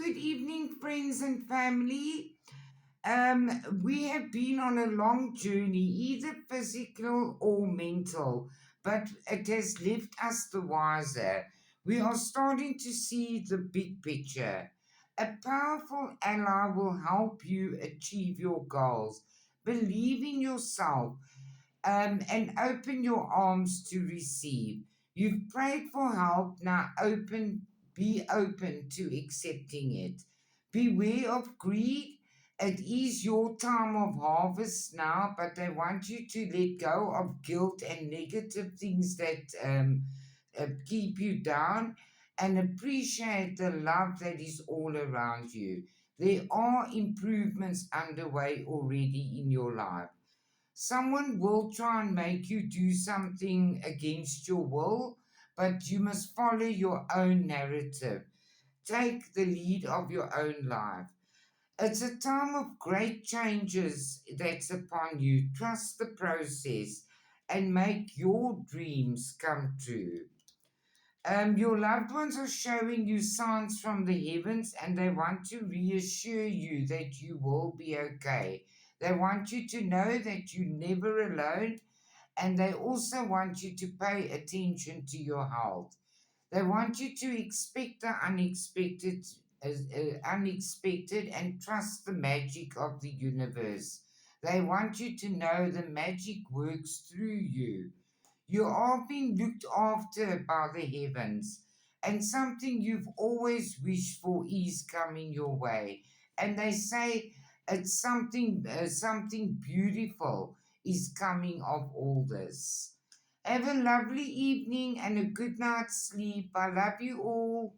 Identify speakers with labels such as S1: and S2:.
S1: Good evening, friends and family. We have been on a long journey, either physical or mental, but it has left us the wiser. We are starting to see the big picture. A powerful ally will help you achieve your goals. Believe in yourself and open your arms to receive. You've prayed for help, now be open to accepting it. Beware of greed. It is your time of harvest now, but I want you to let go of guilt and negative things that keep you down and appreciate the love that is all around you. There are improvements underway already in your life. Someone will try and make you do something against your will, but you must follow your own narrative. Take the lead of your own life. It's a time of great changes that's upon you. Trust the process and make your dreams come true. Your loved ones are showing you signs from the heavens and they want to reassure you that you will be okay. They want you to know that you're never alone and they also want you to pay attention to your health. They want you to expect the unexpected and trust the magic of the universe. They want you to know the magic works through you. You are being looked after by the heavens, and something you've always wished for is coming your way. And they say it's something beautiful is coming of all this. Have a lovely evening and a good night's sleep. I love you all.